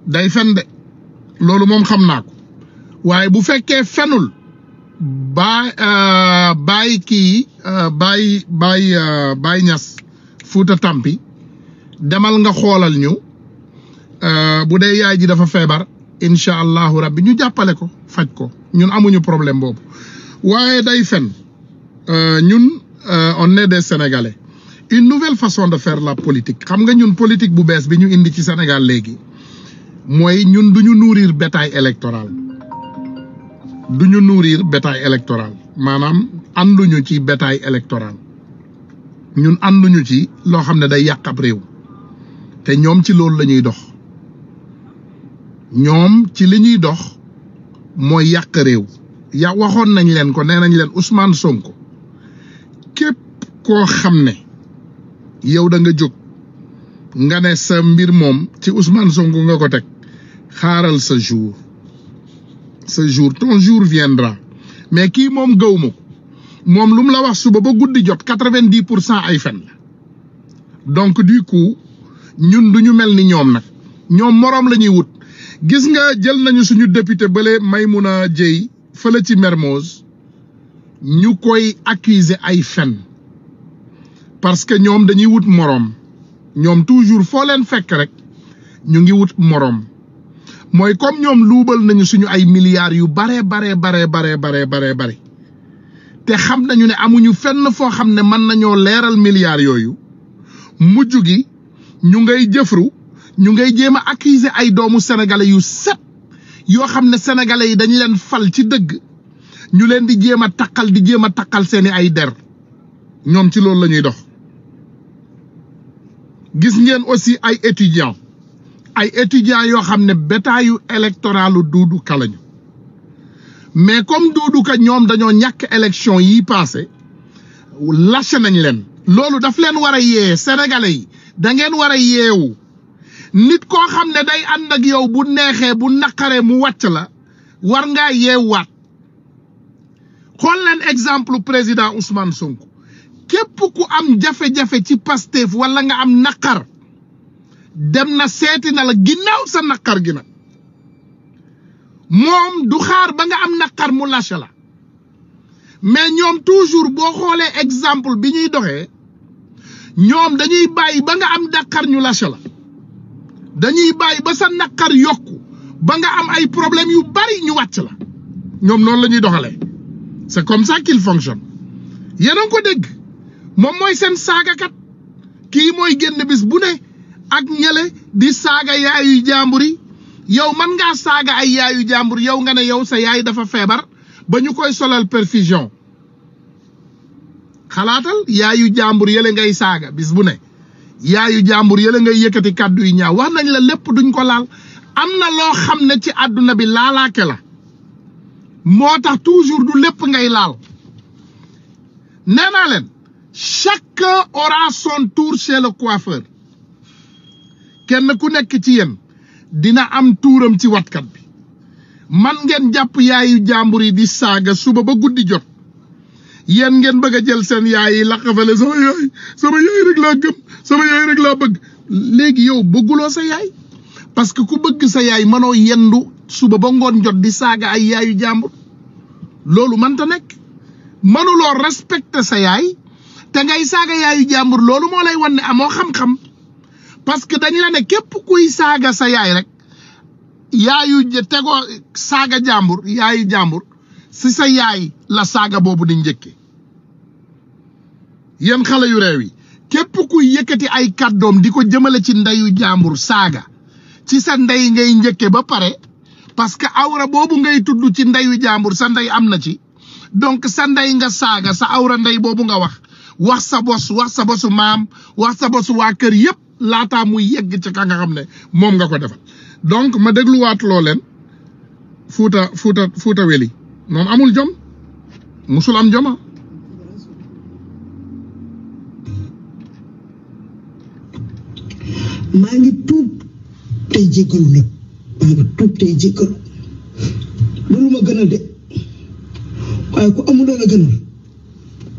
day fen de loolu moom xam naa ko waaye bu fekkee fenul Baye Niass Fouta Tampi demal nga xoolal ñu bu dee yaay ji dafa feebar incha allahu rabbi ñu jàppale ko faj ko ñun amuñu problème boobu waaye day fen ñun on est des Sénégalais une nouvelle façon de faire la politique xam nga ñun politique bu bees bi ñu indi ci Sénégal léegi mooy ñun duñu nourrir bétail électoral maanaam ànduñu ci bétail électoral ñun ànduñu ci loo xam ne day yàq ab réew te ñoom ci loolu la ñuy dox ñoom ci li ñuy dox mooy yàq réew waxoon nañ leen ko nee nañ leen Ousmane Sonko képp koo xam ne yow da nga jóg nga ne sa mbir moom ci Ousmane Sonko nga ko teg xaaral sa jour ton jour viendra mais kii moom gëw ma ko moom lu mu la wax suba ba guddi jot 90% ay fen la donc du coup ñun duñu mel ni ñoom nag ñoom moroom la ñuy wut gis nga jël nañu suñu député bële Maimouna Dieye fële ci Mermoz ñu koy accuser ay fen parce que ñoom dañuy wut moroom ñoom toujours foo leen fekk rek ñu ngi wut moroom mooy comme ñoom luubal nañu suñu ay milliards yu bare te xam nañu ne amuñu fenn foo xam ne mën nañoo leeral milliards yooyu mujj gi ñu ngay jëfru ñu ngay jéem a accuser ay doomu sénégalais yu set yoo xam ne sénégalais yi dañu leen fal ci dëgg ñu leen di jéem a takkal seeni ay der ñoom ci loolu la ñuy dox. gis ngeen aussi ay étudiants yoo xam ne bétaayu électoralu Doudou Ka lañu mais comme Doudou Ka ñoom dañoo ñàkk élection yi passé lâché nañ leen loolu daf leen war a yee sénégalais yi da ngeen war a yeewu nit koo xam ne day ànd ak yow bu neexee bu naqaree mu wàcc la war ngaa yeewaat xool leen exemple président Ousmane Sonko képp ku am jafe-jafe ci Pastef wala nga am naqar dem na seeti na la ginnaaw sa naqar gi nag moom du xaar ba nga am naqar mu lâché la mais ñoom toujours boo xoolee exemple bi ñuy doxee ñoom dañuy bàyyi ba nga am naqar ñu lâché la dañuy bàyyi ba sa naqar yokku ba nga am ay problème yu bari ñu wàcc la ñoom noonu la ñuy doxalee c'est comme ça qu'il fonctionne yéen a ngi ko dégg moom mooy seen saagakat kii mooy génn bis bu ne ak ñële di saaga yaayu jàmbur yi yow man ngaa saaga ay yaayu jàmbur yow nga ne yow sa yaay dafa feebar ba ñu koy solal perfusion xalaatal yaayu jàmbur yële ngay saaga bis bu ne yaayu jàmbur yële ngay yëkkati kàddu yi ñaaw wax nañ la lépp duñ ko laal am na loo xam ne ci àdduna bi laalaake la moo tax toujours du lépp ngay laal nee naa leen chacun aura son tour chez le coiffeur kenn ku nekk ci yéen dina am tuuram ci watkat bi man ngeen jàpp yaayu jàmbur yi di saaga suba ba guddi jot yéen ngeen bëgg a jël seen yaay yi laqafale sama yaay rek laa gëm sama yaay rek laa bëgg léegi yow bëgguloo sa yaay parce que ku bëgg sa yaay mënoo yendu suba ba ngoon jot di saaga ay yaayu jàmbur loolu mënta nekk mënuloo respecter sa yaay te ngay saaga yaayu jàmbur loolu moo lay wan ne amoo xam-xam parce que dañ la ne képp kuy saaga sa yaay rek yaayu tegoo saaga jàmbur yaayu jàmbur si sa yaay la saaga boobu di njëkke yéen xale yu réew yi képp kuy yëkkati ay kàddoom di ko jëmale ci ndeyu jàmbur saaga ci sa ndey ngay njëkke ba pare parce que awra boobu ngay tudd ci ndeyu jàmbur sa ndey am na ci donc sa ndey nga saaga sa awra ndey boobu nga wax sa bosu maam wax sa bosu waa kër yëpp laataa muy yegg ci ka nga xam ne moom nga ko defal donc ma dégluwaat loo leen Fouta Weli moom amul jom musul am joma maa ngi tuub tey jéggalu nag loolu ma gënal de waaye ku amuloo la gënal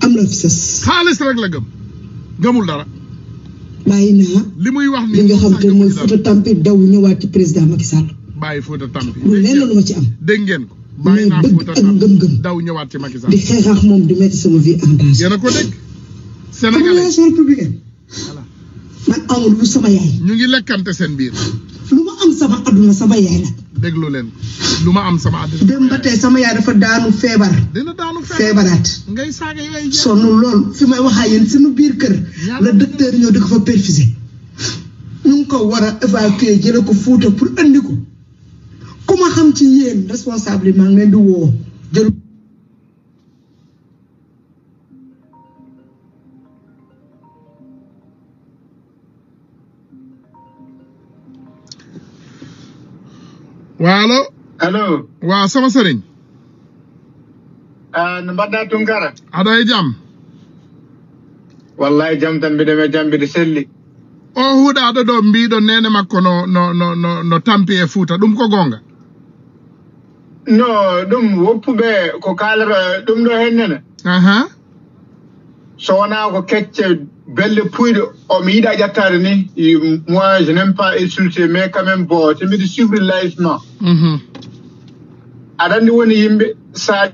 am la fi sës xaalis rek la gëmul dara bàyyi naa li muy wax li nga xam te mooy Fouta Tampi daw ñëwaat ci président Macky Sall. bàyyi Fouta Tampi. lu lenn lu ma ci am. dégg ngeen ko. bàyyi naa Fouta Tampi daw ñëwaat ci Macky Sall. di xeex ak moom di mettre sama vie en danger. yéen a ko dégg. Sénégalais relation républicaine. voilà man amul lu sama yaay. ñu ngi lekkante seen biir. lu ma am sama adduna sama yaay la. déglu leen lu ma am sama adduna. dem ba tey sama yaay dafa daanu feebar. dina daanu feebaraat. ngay saaga yooyu sonn lool fi may wax ak yéen suñu biir kër. la docteur ñëw di ko fa perfuser. ñu ngi ko war a évacuer jële ko Fouta pour andi ko. ku ma xam ci yéen responsable yi maa ngi leen di woo jël. allo. allo. waaw sama sëriñ. no mbaɗɗa Tounkara. aɗa e jam. wallahi jam tan mbiɗa e jam mbiɗa selli. o huuɗaɗo ɗo mbiɗo nene makko no tampi e Fouta ɗum ko gonga. no ɗum woppuɓe ko kalata ɗum ɗo hennene. so wona ko kecce belle puyɗe o mi yiɗa ƴettade ni moi je n'aime pas insulter mais quand même bon te mbiɗa suivre laïquement. aɗa andi woni yimɓe sa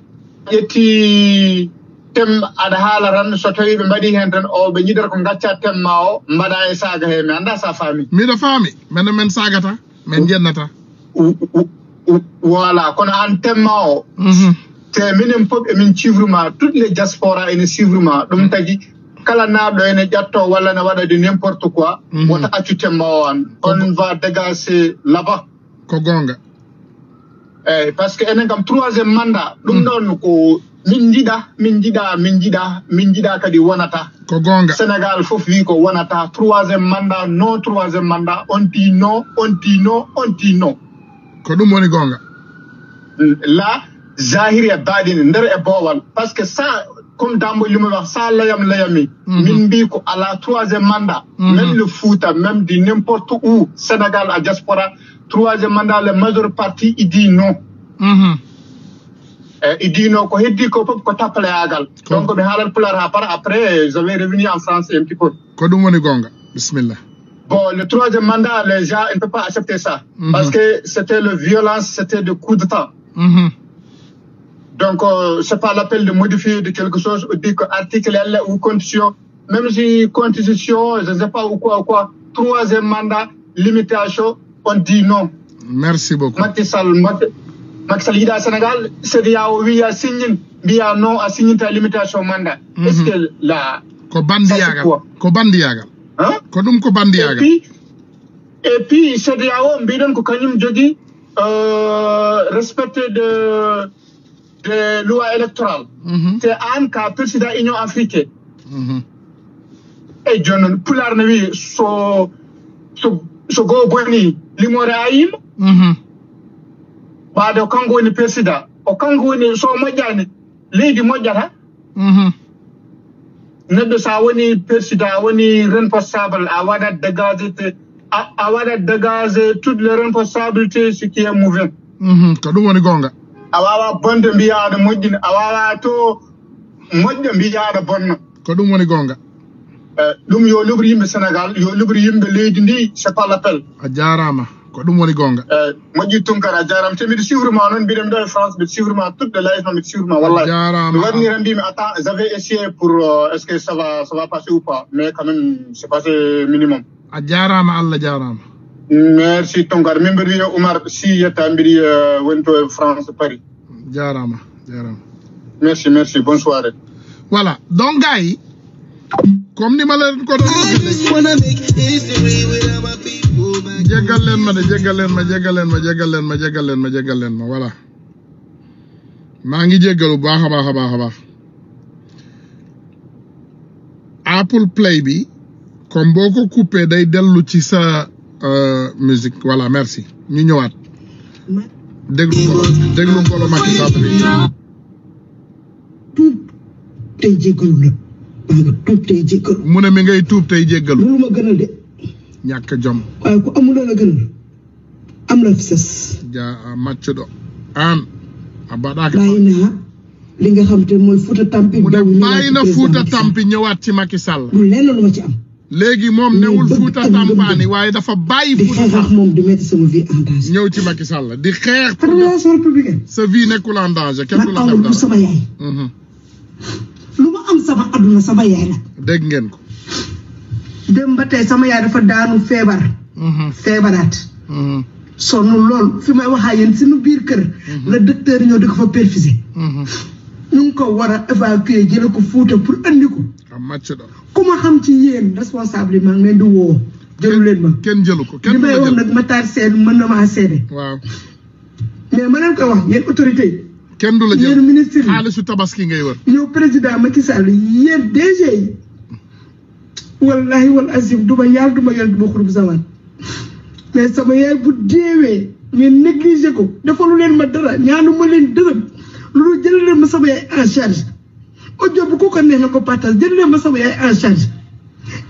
ƴetti tem aɗa haala tan so tawi ɓe mbaɗi hen tan o ɓe jiɗata ko gacca temma o mbaɗa e saga he mi anda sa faami. miɗa faami men sagata men jennata. voilà kono an temma o te minen fof emin civrema toutes les diaspora ene civrema ɗum tagi kala naɓɗo ene ƴatto walla ne waɗa de n'importe quoi wota accu temma o an on va dégager là-bas ko gonga eyyi par ce que enen kam troisiéme mandat ɗum ɗon ko min jiiɗa kadi wonata ko gonga Sénégal fof wi ko wonata troisiéme mandat non troisiéme mandat on dit non ko ɗum woni gonga la zahiri e baɗini nder e boowal par ce que ça comme Dambo limo wax sa layami min mbi ko ala troisiéme mandat même le Fouta même di n'importe où Sénégal à diaspora troisiéme mandat la majeure partie il dit non il dit non ko heddi ko fof ko tappaleyagal donc mi haalat pular ha par après je vais revenir en français un petit peu ko ɗum woni gonga bismillah. Bon, le troisième mandat, les gens ne peuvent pas accepter ça. Parce que c'était la violence, c'était de coup de temps. Donc, c'est pas l'appel de modifier de quelque chose, ou dire que article L ou constitution, même si constitution, je ne sais pas ou quoi, troisième mandat, limitation, on dit non. Merci beaucoup. Macky Sall, Ida Sénégal, c'est dit, oui, à signer, bien non, à signer ta limitation mandat. Est-ce que la... Ko bandiyagal. Hein? Ko ɗum ko bandiyagal. Et puis CEDEAO mbiɗon ko kañum jogui respecté de loi électorale. te an ka président union africaine. E joni noon pular no wi so goo boni limore ayima. ɓaade o kanko woni président o kanko woni so moƴƴani leydi moƴƴata. neɗɗo sa woni président woni responsable a waɗat dégager toutes les responsabilités ce qui est mauvais. ko ɗum woni gonga. a wawa bonde mbiya aɗa moƴƴini a wawa to moƴƴo mbiya aɗa bonna. ko ɗum woni gonga. ɗum yo lobri yimɓe Sénégal yo lobri yimɓe leydi ndi c'est pas l'appel. a jarama ko ɗum woni gonga. moƴƴi Tounkara a jarama te mbiɗa suivre ma noon mbiɗa ɗo e France mbiɗa suivre ma toute de live mbiɗa suivre ma wallahi. jarama mi warnira mbimi attends j'avais essayé pour est-ce que ça va passer ou pas mais quand même c'est passé minimum. a jarama Allah jarama. merci Tounkara min mbiɗa wiya Oumar Sy yetta mbiɗa woni to e France Paris. jarama. merci bonne soirée. voilà donc gars yi comme ni ma leen ko jéggal leen ma voilà maa ngi jéggalu baax a baax Apple Play bi comme boo ko coupé day dellu ci sa musique voilà merci ñu ñëwaat déglu ko la Macky Sall bi tuub tey jéggalu la tuub tey jéggalu mu ne mi ngay tuub tey jéggalu loolu ma gënal de ñàkk jom waaye ku amul la gënal am na fi sës maccuɗo an a baɗaka bàyyi naa li nga xam te mooy Fouta Tampi mu ne bàyyi na Fouta Tampi ñëwaat ci Macky Sall lu lenn lu ma ci am léegi moom newul Fouta Tampani waaye dafa bàyyi di xeex ak moom di mettre sama vie en danger. ñëw ci Macky Sall di xeex pour relation républicaine. sa vie nekkul en danger kenn du la man def dara sama yaay. lu ma am sama aduna sama yaay la. dégg ngeen ko. dem ba tey sama yaay dafa daanu feebar. feebaraat. sonn lool fi may waxaa yéen suñu biir kër. la docteur ñëw di ko fa perfuser. ñu ngi ko war a évacuer jële ko Fouta pour andi ko. ku ma xam ci yéen responsable yi maa ngi leen di woo. jëlu leen ma kenn jëlu ko kenn li may wax nag Matar Sène mën na maa seede. waaw. mais ma leen koy wax yéen autorité yi. kenn du la jël yéen ministre yi xaalisu tabaski ngay wër. yow président Macky Sall yéen DG yi. wallahi wal azim du ma yàlla du ma yàlla du ma xurub zaman mais sama yaay bu deewee ngeen négligé ko defalu leen ma dara ñaanu ma leen dërëm loolu jël leen ma sama yaay en charge audio bu ko neex na ko partage jël leen ma sama yaay en charge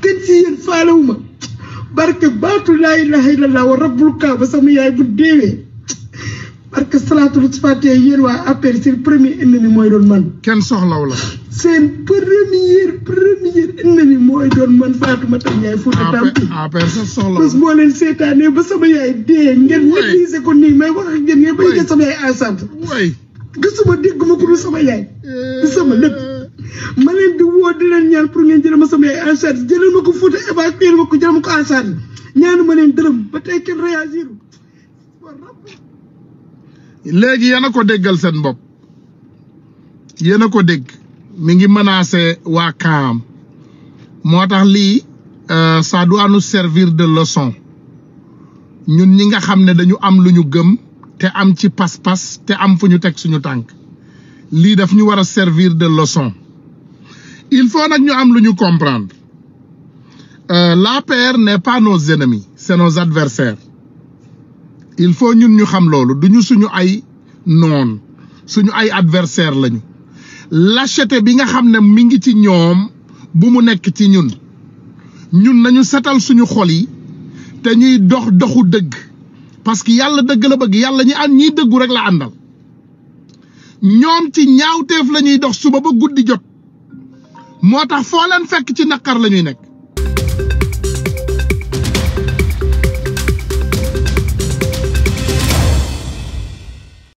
kenn si yéen faalewu ma barke baatu laa ilaha illallah wa rabbul kaaba sama yaay bu deewee barke salaatul fatiha yéen waa APR seen premier ennemi mooy doon man. kenn soxlaw la. seen premier ennemi mooy doon man Fatoumata Ndiaye Fouta Tampi. APR sax soxlaw la parce que boo leen seetaanee ba sama yaay dee ngeen négligé ko nii may wax ak yéen ngeen bay jël sama yaay enceinte. way gisuma dégguma ko du sama yaay. di sama lépp ma leen di woo di leen ñaan pour ngeen jëlee ma sama yaay enceinte jëlee ma ko Fouta évacuer ma ko jëlee ma ko enceinte ñaanu ma leen dërëm ba tey kenn réagir. léegi yéen a ko déggal seen bopp yéen a ko dégg mi ngi menacé waa Kaam moo tax lii ça doit nous servir de leçon ñun ñi nga xam ne dañu am lu ñu gëm te am ci pas-pas te am fu ñu teg suñu tànk lii daf ñu war a servir de leçon il faut nag ñu am lu ñu comprendre l'APR n'est pas nos ennemis c'est nos adversaires il faut ñun ñu xam loolu duñu suñu ay noon suñu ay adversaire lañu lâcheté bi nga xam ne mi ngi ci ñoom bu mu nekk ci ñun nañu setal suñu xol yi te ñuy doxu dëgg parce que yàlla dëgg la bëgg yàlla ñiy dëggu rek la àndal ñoom ci ñaawteef la ñuy dox suba ba guddi jot moo tax foo leen fekk ci naqar la ñuy nekk